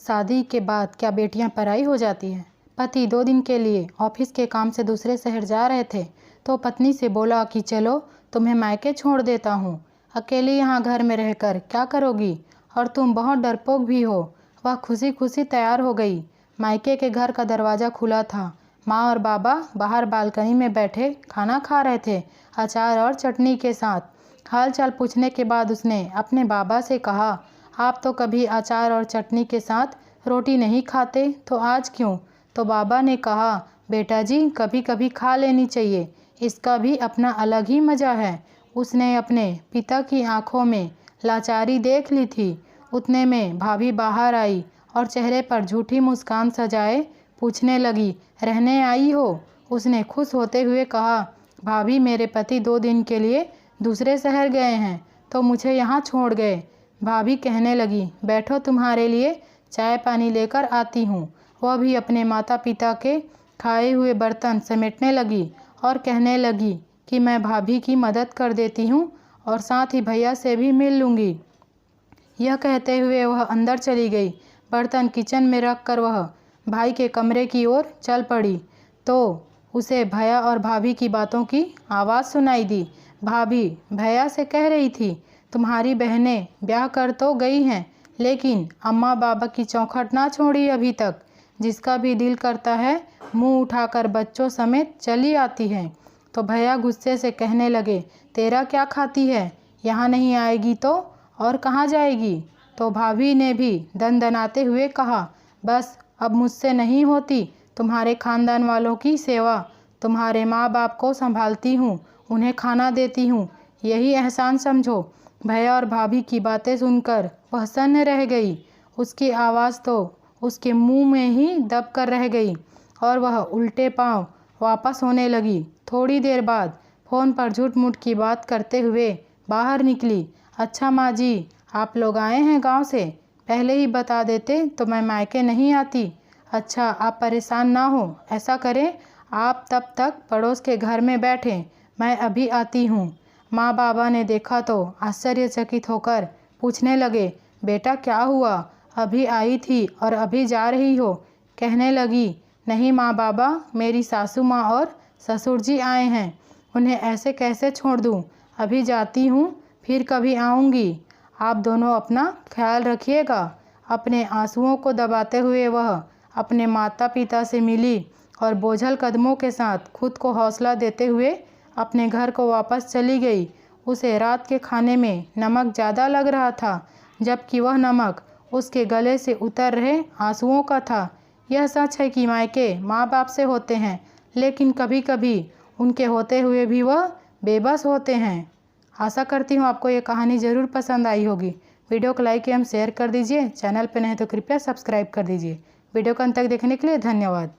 शादी के बाद क्या बेटियां पराई हो जाती हैं। पति 2 दिन के लिए ऑफिस के काम से दूसरे शहर जा रहे थे तो पत्नी से बोला कि चलो तुम्हें मायके छोड़ देता हूँ, अकेली यहाँ घर में रहकर क्या करोगी, और तुम बहुत डरपोक भी हो। वह खुशी खुशी तैयार हो गई। मायके के घर का दरवाज़ा खुला था। माँ और बाबा बाहर बालकनी में बैठे खाना खा रहे थे, अचार और चटनी के साथ। हाल चाल पूछने के बाद उसने अपने बाबा से कहा, आप तो कभी अचार और चटनी के साथ रोटी नहीं खाते, तो आज क्यों? तो बाबा ने कहा, बेटा जी कभी कभी खा लेनी चाहिए, इसका भी अपना अलग ही मज़ा है। उसने अपने पिता की आंखों में लाचारी देख ली थी। उतने में भाभी बाहर आई और चेहरे पर झूठी मुस्कान सजाए पूछने लगी, रहने आई हो? उसने खुश होते हुए कहा, भाभी मेरे पति 2 दिन के लिए दूसरे शहर गए हैं तो मुझे यहाँ छोड़ गए। भाभी कहने लगी, बैठो तुम्हारे लिए चाय पानी लेकर आती हूँ। वह भी अपने माता पिता के खाए हुए बर्तन समेटने लगी और कहने लगी कि मैं भाभी की मदद कर देती हूँ और साथ ही भैया से भी मिल लूँगी। यह कहते हुए वह अंदर चली गई। बर्तन किचन में रख कर वह भाई के कमरे की ओर चल पड़ी तो उसे भैया और भाभी की बातों की आवाज़ सुनाई दी। भाभी भैया से कह रही थी, तुम्हारी बहनें ब्याह कर तो गई हैं, लेकिन अम्मा बाबा की चौखट ना छोड़ी अभी तक। जिसका भी दिल करता है मुंह उठाकर बच्चों समेत चली आती है। तो भैया गुस्से से कहने लगे, तेरा क्या खाती है, यहाँ नहीं आएगी तो और कहाँ जाएगी? तो भाभी ने भी दनदनाते हुए कहा, बस अब मुझसे नहीं होती तुम्हारे खानदान वालों की सेवा। तुम्हारे माँ बाप को संभालती हूँ, उन्हें खाना देती हूँ, यही एहसान समझो। भैया और भाभी की बातें सुनकर वह सन्न रह गई। उसकी आवाज़ तो उसके मुंह में ही दब कर रह गई और वह उल्टे पांव वापस होने लगी। थोड़ी देर बाद फ़ोन पर झूठ मूठ की बात करते हुए बाहर निकली। अच्छा माँ जी, आप लोग आए हैं गांव से? पहले ही बता देते तो मैं मायके नहीं आती। अच्छा आप परेशान ना हो, ऐसा करें आप तब तक पड़ोस के घर में बैठें, मैं अभी आती हूँ। माँ बाबा ने देखा तो आश्चर्यचकित होकर पूछने लगे, बेटा क्या हुआ, अभी आई थी और अभी जा रही हो? कहने लगी, नहीं माँ बाबा, मेरी सासू माँ और ससुर जी आए हैं, उन्हें ऐसे कैसे छोड़ दूँ? अभी जाती हूँ, फिर कभी आऊँगी। आप दोनों अपना ख्याल रखिएगा। अपने आंसुओं को दबाते हुए वह अपने माता पिता से मिली और बोझल कदमों के साथ खुद को हौसला देते हुए अपने घर को वापस चली गई। उसे रात के खाने में नमक ज़्यादा लग रहा था, जबकि वह नमक उसके गले से उतर रहे आंसुओं का था। यह सच है कि मायके माँ बाप से होते हैं, लेकिन कभी कभी उनके होते हुए भी वह बेबस होते हैं। आशा करती हूँ आपको ये कहानी ज़रूर पसंद आई होगी। वीडियो को लाइक एवं शेयर कर दीजिए। चैनल पर नहीं तो कृपया सब्सक्राइब कर दीजिए। वीडियो को अंत तक देखने के लिए धन्यवाद।